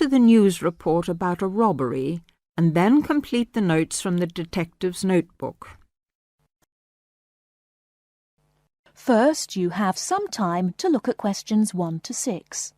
to the news report about a robbery and then complete the notes from the detective's notebook. First, you have some time to look at questions 1 to 6.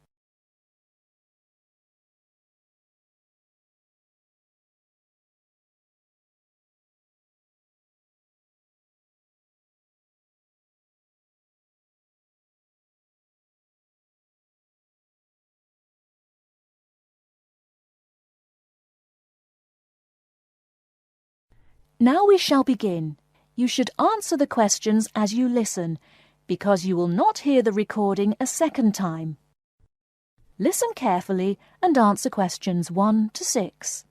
Now we shall begin. You should answer the questions as you listen, because you will not hear the recording a second time. Listen carefully and answer questions 1 to 6.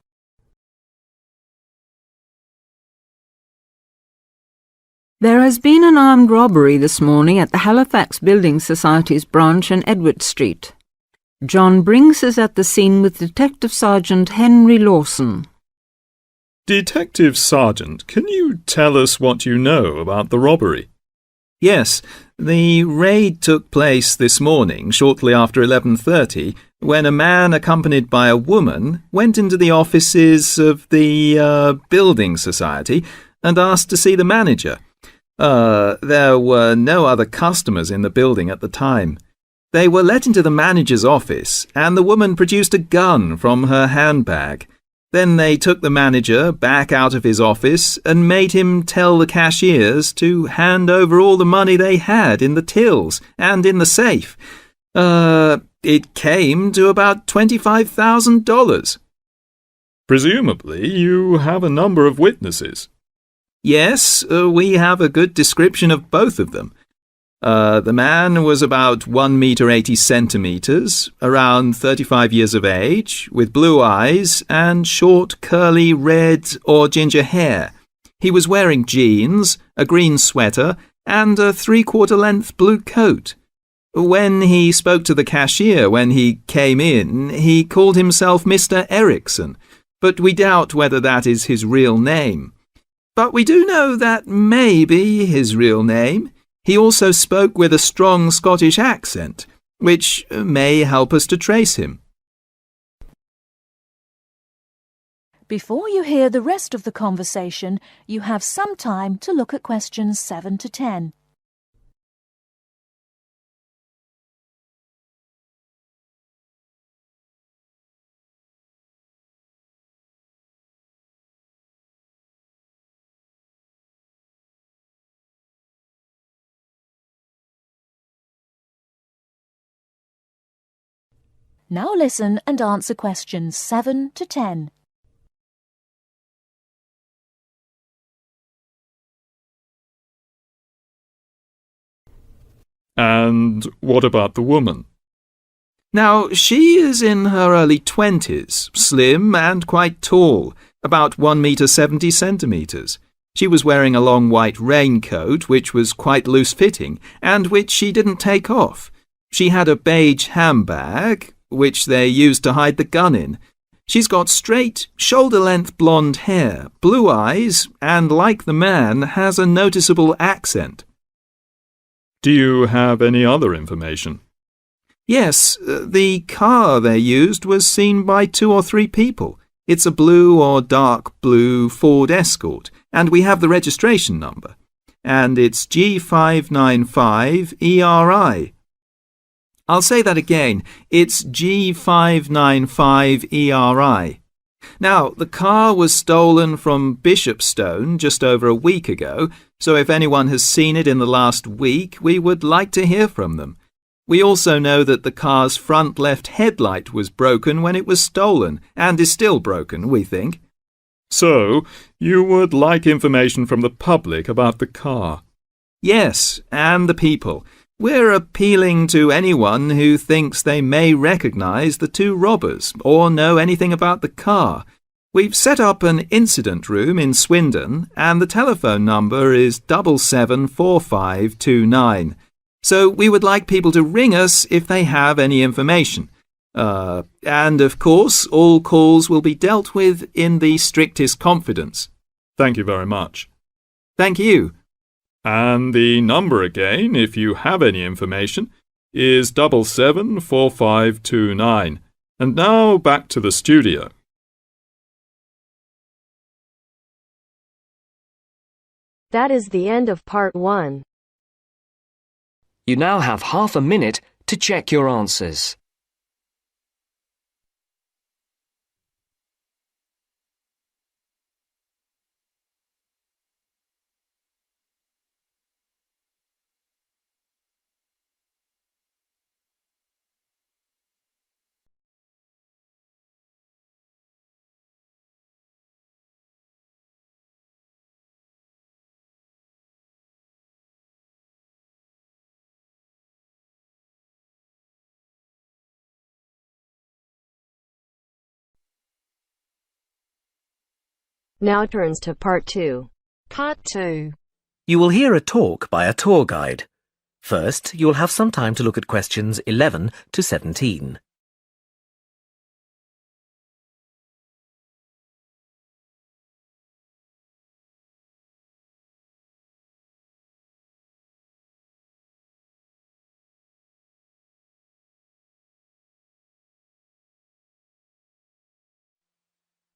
There has been an armed robbery this morning at the Halifax Building Society's branch in Edward Street. John Brinks is at the scene with Detective Sergeant Henry Lawson. Detective Sergeant, can you tell us what you know about the robbery? Yes, the raid took place this morning shortly after 11:30 when a man accompanied by a woman went into the offices of the Building Society and asked to see the manager. There were no other customers in the building at the time. They were let into the manager's office and the woman produced a gun from her handbag. Then they took the manager back out of his office and made him tell the cashiers to hand over all the money they had in the tills and in the safe. It came to about $25,000. Presumably you have a number of witnesses. Yes, we have a good description of both of them. The man was about 1 meter 80 centimeters, around 35 years of age, with blue eyes and short curly red or ginger hair. He was wearing jeans, a green sweater, and a 3/4 length blue coat. When he spoke to the cashier when he came in, he called himself Mr. Erickson, but we doubt whether that is his real name. But we do know that may be his real name. He also spoke with a strong Scottish accent, which may help us to trace him. Before you hear the rest of the conversation, you have some time to look at questions 7 to 10. Now listen and answer questions 7 to 10. And what about the woman? Now, she is in her early 20s, slim and quite tall, about 1 meter 70 centimeters. She was wearing a long white raincoat, which was quite loose-fitting, and which she didn't take off. She had a beige handbag, which they used to hide the gun in. She's got straight, shoulder-length blonde hair, blue eyes, and like the man, has a noticeable accent. Do you have any other information? Yes, the car they used was seen by 2 or 3 people. It's a blue or dark blue Ford Escort, and we have the registration number. And it's G595ERI. I'll say that again. It's G595ERI. Now, the car was stolen from Bishopstone just over a week ago, so if anyone has seen it in the last week, we would like to hear from them. We also know that the car's front left headlight was broken when it was stolen, and is still broken, we think. So, you would like information from the public about the car? Yes, and the people. We're appealing to anyone who thinks they may recognise the 2 robbers or know anything about the car. We've set up an incident room in Swindon and the telephone number is 774529. So we would like people to ring us if they have any information. And of course, all calls will be dealt with in the strictest confidence. Thank you very much. Thank you. And the number again, if you have any information, is 774529. And now back to the studio. That is the end of part 1. You now have half a minute to check your answers. Now turns to part 2. Part 2. You will hear a talk by a tour guide. First, you will have some time to look at questions 11 to 17.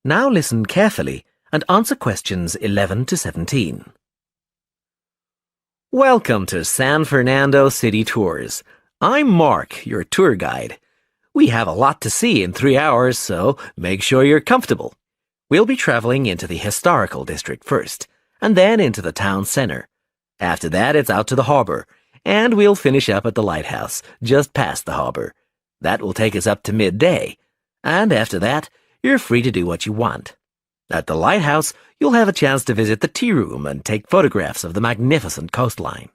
Now listen carefully and answer questions 11 to 17. Welcome to San Fernando City Tours. I'm Mark, your tour guide. We have a lot to see in 3 hours, so make sure you're comfortable. We'll be traveling into the historical district first, and then into the town center. After that, it's out to the harbor, and we'll finish up at the lighthouse, just past the harbor. That will take us up to midday, and after that, you're free to do what you want. At the lighthouse, you'll have a chance to visit the tea room and take photographs of the magnificent coastline.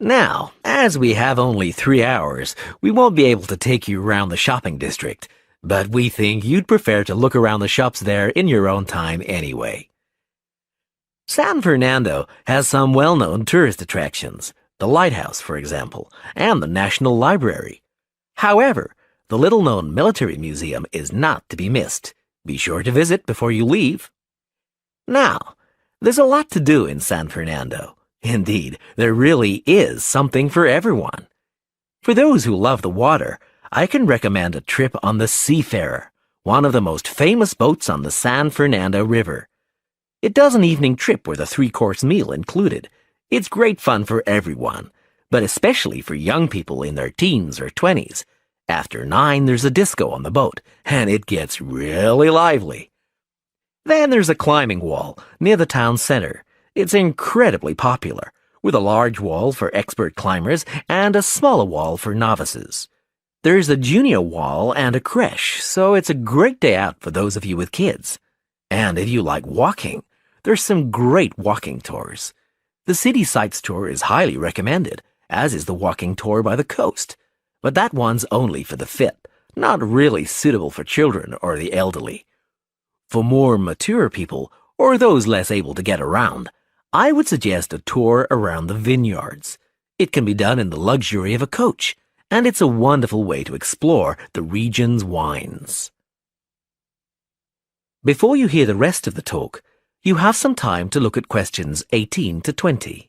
Now, as we have only 3 hours, we won't be able to take you around the shopping district, but we think you'd prefer to look around the shops there in your own time anyway. San Fernando has some well-known tourist attractions, the lighthouse, for example, and the National Library. However, the little-known military museum is not to be missed. Be sure to visit before you leave. Now, there's a lot to do in San Fernando. Indeed, there really is something for everyone. For those who love the water, I can recommend a trip on the Seafarer, one of the most famous boats on the San Fernando River. It does an evening trip with a 3-course meal included. It's great fun for everyone, but especially for young people in their teens or 20s. After 9, there's a disco on the boat, and it gets really lively. Then there's a climbing wall near the town center. It's incredibly popular, with a large wall for expert climbers and a smaller wall for novices. There's a junior wall and a creche, so it's a great day out for those of you with kids. And if you like walking, there's some great walking tours. The City Sights tour is highly recommended, as is the walking tour by the coast. But that one's only for the fit, not really suitable for children or the elderly. For more mature people, or those less able to get around, I would suggest a tour around the vineyards. It can be done in the luxury of a coach, and it's a wonderful way to explore the region's wines. Before you hear the rest of the talk, you have some time to look at questions 18 to 20.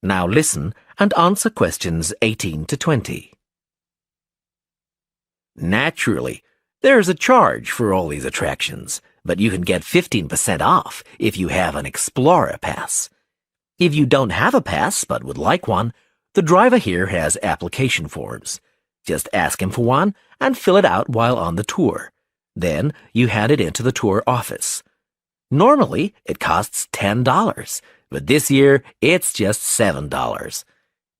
Now listen and answer questions 18 to 20. Naturally, there's a charge for all these attractions, but you can get 15% off if you have an Explorer Pass. If you don't have a pass but would like one, the driver here has application forms. Just ask him for one and fill it out while on the tour. Then you hand it into the tour office. Normally, it costs $10, but this year it's just $7.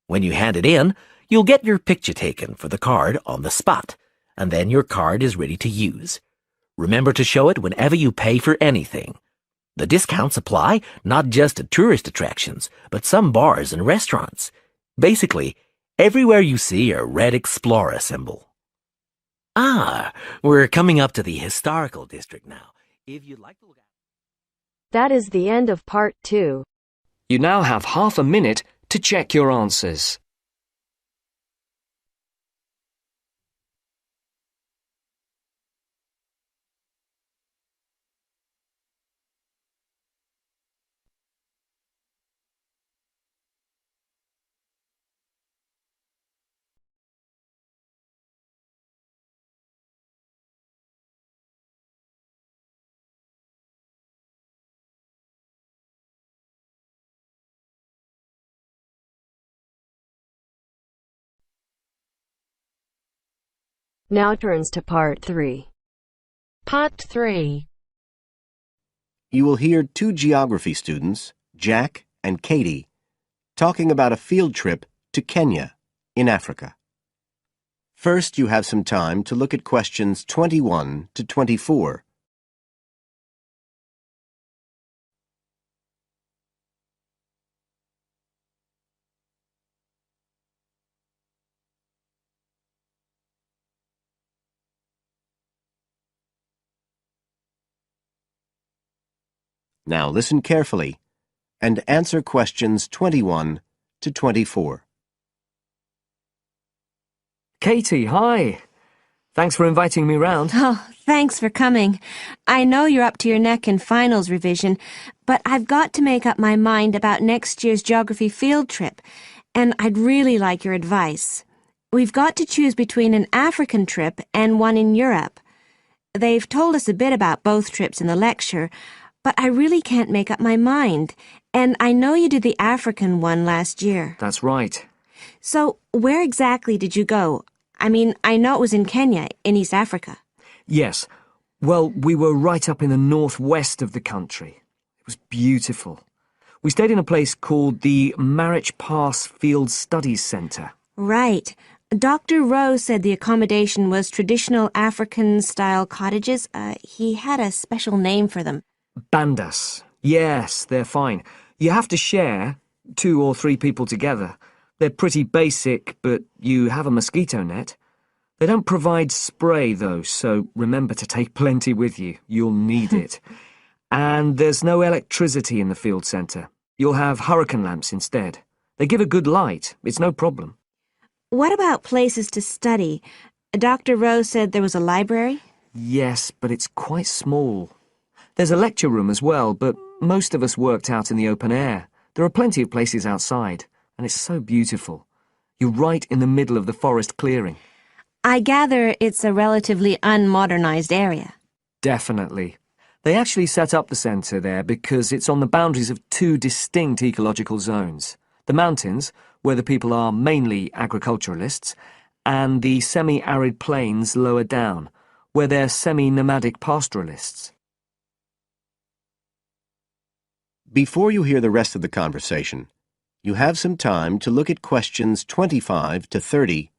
When you hand it in, you'll get your picture taken for the card on the spot, and then your card is ready to use. Remember to show it whenever you pay for anything. The discounts apply not just to tourist attractions, but some bars and restaurants. Basically, everywhere you see a red Explorer symbol. We're coming up to the historical district now. If you'd like to look at That is the end of part 2. You now have half a minute to check your answers. Now turns to part 3. Part 3. You will hear two geography students, Jack and Katie, talking about a field trip to Kenya in Africa. First, you have some time to look at questions 21 to 24. Now listen carefully and answer questions 21 to 24. Katie, hi. Thanks for inviting me round. Oh, thanks for coming. I know you're up to your neck in finals revision, but I've got to make up my mind about next year's geography field trip, and I'd really like your advice. We've got to choose between an African trip and one in Europe. They've told us a bit about both trips in the lecture, but I really can't make up my mind, and I know you did the African one last year. That's right. So, where exactly did you go? I mean, I know it was in Kenya, in East Africa. Yes. Well, we were right up in the northwest of the country. It was beautiful. We stayed in a place called the Marich Pass Field Studies Centre. Right. Dr. Rose said the accommodation was traditional African-style cottages. He had a special name for them. Bandas. Yes, they're fine. You have to share, 2 or 3 people together. They're pretty basic, but you have a mosquito net. They don't provide spray, though, so remember to take plenty with you. You'll need it. And there's no electricity in the field centre. You'll have hurricane lamps instead. They give a good light. It's no problem. What about places to study? Dr. Rose said there was a library? Yes, but it's quite small. There's a lecture room as well, but most of us worked out in the open air. There are plenty of places outside, and it's so beautiful. You're right in the middle of the forest clearing. I gather it's a relatively unmodernized area. Definitely. They actually set up the centre there because it's on the boundaries of 2 distinct ecological zones. The mountains, where the people are mainly agriculturalists, and the semi-arid plains lower down, where they're semi-nomadic pastoralists. Before you hear the rest of the conversation, you have some time to look at questions 25 to 30.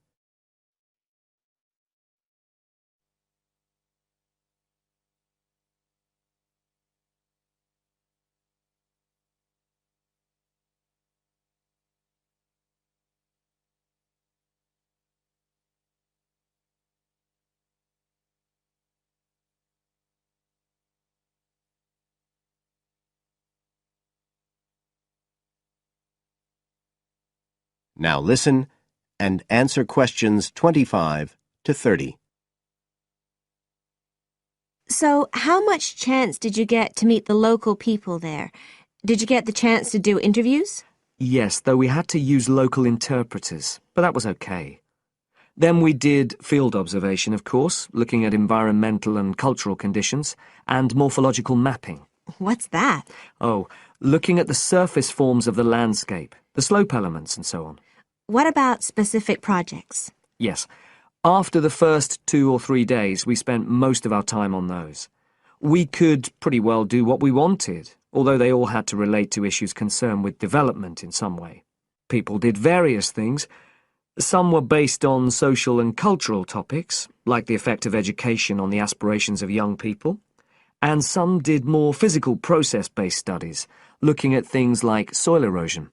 Now listen and answer questions 25 to 30. So, how much chance did you get to meet the local people there? Did you get the chance to do interviews? Yes, though we had to use local interpreters, but that was okay. Then we did field observation, of course, looking at environmental and cultural conditions, and morphological mapping. What's that? Oh, looking at the surface forms of the landscape, the slope elements and so on. What about specific projects? Yes. After the first 2 or 3 days, we spent most of our time on those. We could pretty well do what we wanted, although they all had to relate to issues concerned with development in some way. People did various things. Some were based on social and cultural topics, like the effect of education on the aspirations of young people, and some did more physical process-based studies, looking at things like soil erosion.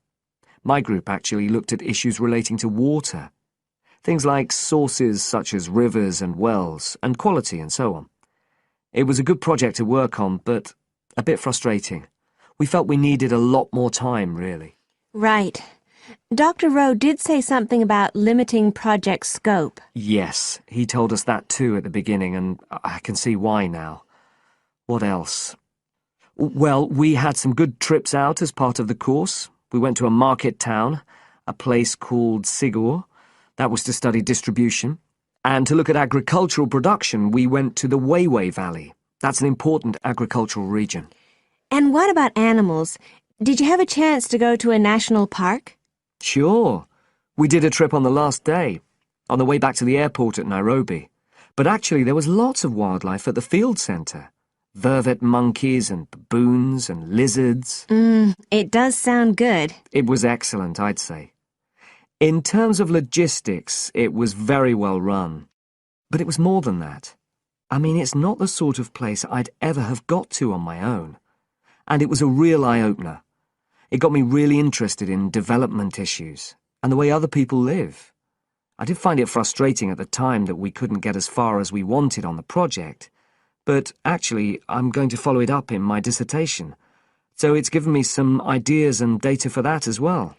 My group actually looked at issues relating to water, things like sources such as rivers and wells, and quality and so on. It was a good project to work on, but A bit frustrating. We felt we needed a lot more time, really. Right. Dr. Rowe did say something about limiting project scope. Yes, he told us that too at the beginning, and I can see why now. What else? Well, we had some good trips out as part of the course. We went to a market town, a place called Sigur. That was to study distribution. And to look at agricultural production, we went to the Weiwei Valley. That's an important agricultural region. And what about animals? Did you have a chance to go to a national park? Sure. We did a trip on the last day, on the way back to the airport at Nairobi. But actually, there was lots of wildlife at the field centre. Vervet monkeys and baboons and lizards. It does sound good. It was excellent, I'd say. In terms of logistics, it was very well run. But it was more than that. I mean, it's not the sort of place I'd ever have got to on my own. And it was a real eye-opener. It got me really interested in development issues and the way other people live. I did find it frustrating at the time that we couldn't get as far as we wanted on the project, but actually I'm going to follow it up in my dissertation, so it's given me some ideas and data for that as well.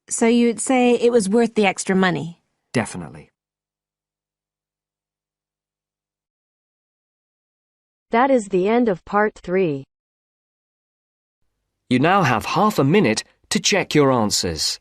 So you'd say it was worth the extra money? Definitely. That is the end of part 3. You now have half a minute to check your answers.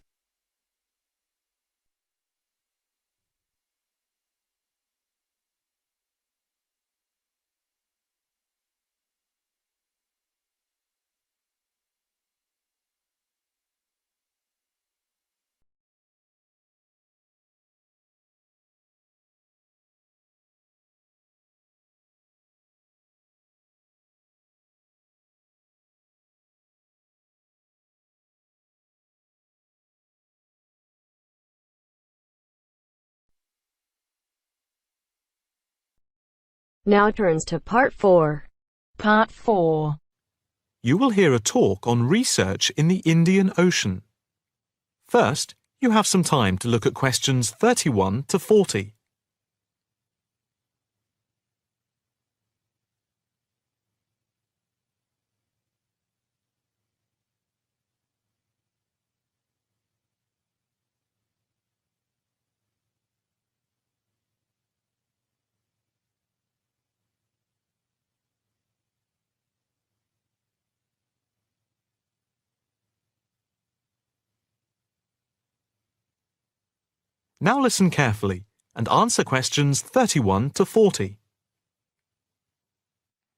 Now turns to part 4. Part 4. You will hear a talk on research in the Indian Ocean. First, you have some time to look at questions 31 to 40. Now listen carefully and answer questions 31 to 40.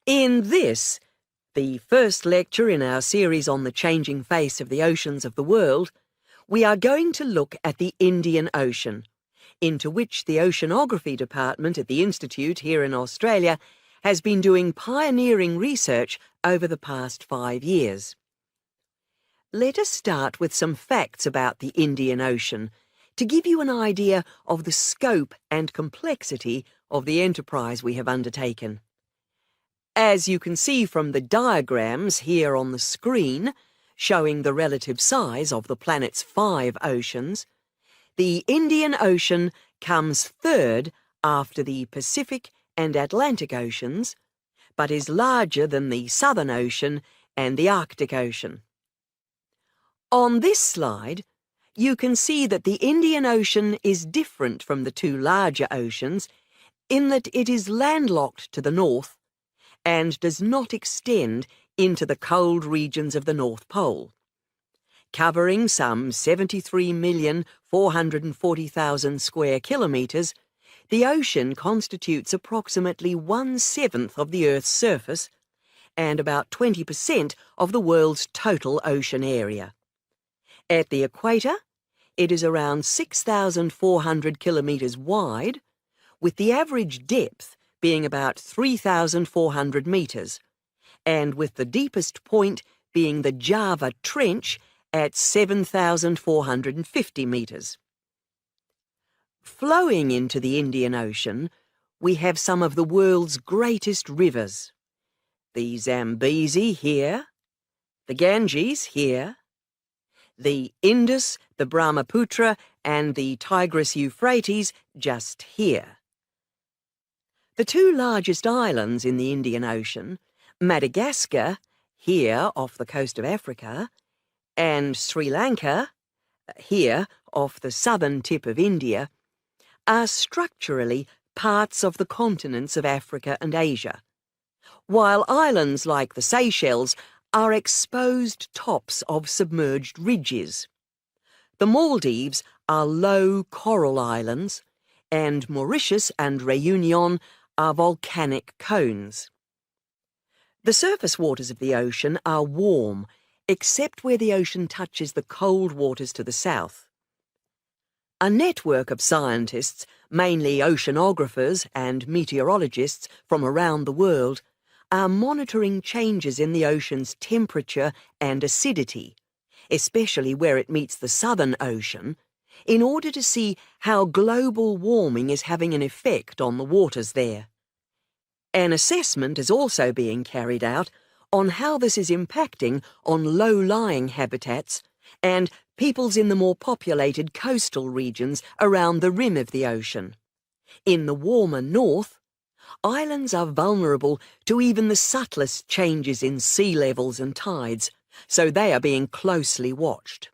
In this, the first lecture in our series on the changing face of the oceans of the world, we are going to look at the Indian Ocean, into which the Oceanography Department at the Institute here in Australia has been doing pioneering research over the past 5 years. Let us start with some facts about the Indian Ocean, to give you an idea of the scope and complexity of the enterprise we have undertaken. As you can see from the diagrams here on the screen, showing the relative size of the planet's 5 oceans, the Indian Ocean comes third after the Pacific and Atlantic Oceans, but is larger than the Southern Ocean and the Arctic Ocean. On this slide, you can see that the Indian Ocean is different from the 2 larger oceans in that it is landlocked to the north and does not extend into the cold regions of the North Pole. Covering some 73,440,000 square kilometres, the ocean constitutes approximately 1/7 of the Earth's surface and about 20% of the world's total ocean area. At the equator, it is around 6,400 kilometres wide, with the average depth being about 3,400 metres, and with the deepest point being the Java Trench at 7,450 metres. Flowing into the Indian Ocean, we have some of the world's greatest rivers. The Zambezi here, the Ganges here, the Indus, the Brahmaputra, and the Tigris-Euphrates just here. The 2 largest islands in the Indian Ocean, Madagascar, here off the coast of Africa, and Sri Lanka, here off the southern tip of India, are structurally parts of the continents of Africa and Asia, while islands like the Seychelles are exposed tops of submerged ridges. The Maldives are low coral islands, and Mauritius and Réunion are volcanic cones. The surface waters of the ocean are warm, except where the ocean touches the cold waters to the south. A network of scientists, mainly oceanographers and meteorologists from around the world, are monitoring changes in the ocean's temperature and acidity, especially where it meets the Southern Ocean, in order to see how global warming is having an effect on the waters there. An assessment is also being carried out on how this is impacting on low-lying habitats and peoples in the more populated coastal regions around the rim of the ocean. In the warmer north, islands are vulnerable to even the subtlest changes in sea levels and tides, so they are being closely watched.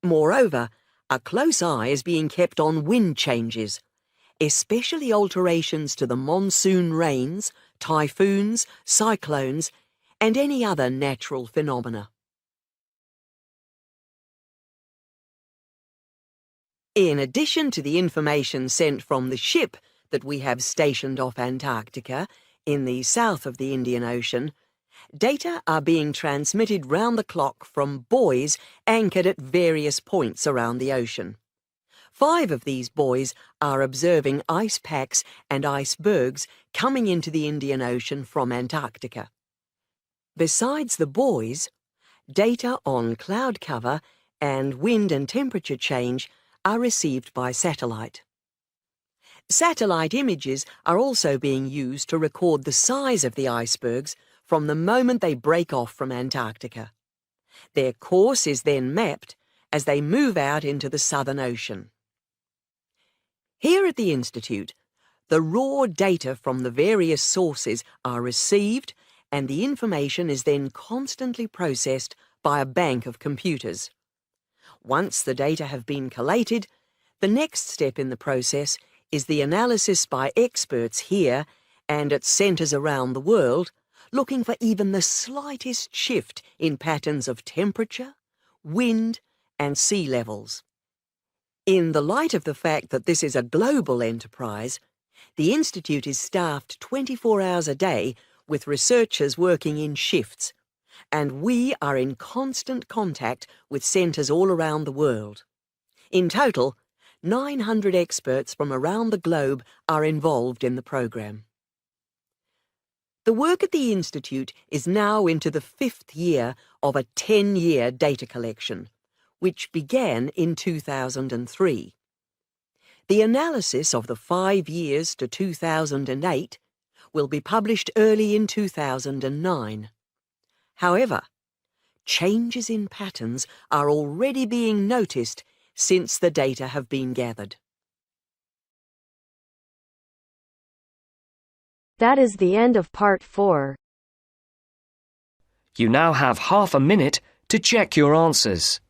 Moreover, a close eye is being kept on wind changes, especially alterations to the monsoon rains, typhoons, cyclones, and any other natural phenomena. In addition to the information sent from the ship that we have stationed off Antarctica, in the south of the Indian Ocean, data are being transmitted round the clock from buoys anchored at various points around the ocean. 5 of these buoys are observing ice packs and icebergs coming into the Indian Ocean from Antarctica. Besides the buoys, data on cloud cover and wind and temperature change are received by satellite. Satellite images are also being used to record the size of the icebergs from the moment they break off from Antarctica. Their course is then mapped as they move out into the Southern Ocean. Here at the Institute, the raw data from the various sources are received and the information is then constantly processed by a bank of computers. Once the data have been collated, the next step in the process is the analysis by experts here and at centres around the world, looking for even the slightest shift in patterns of temperature, wind, and sea levels. In the light of the fact that this is a global enterprise, the Institute is staffed 24 hours a day with researchers working in shifts, and we are in constant contact with centres all around the world. In total, 900 experts from around the globe are involved in the programme. The work at the Institute is now into the 5th year of a 10-year data collection, which began in 2003. The analysis of the 5 years to 2008 will be published early in 2009. However, changes in patterns are already being noticed since the data have been gathered. That is the end of part 4. You now have half a minute to check your answers.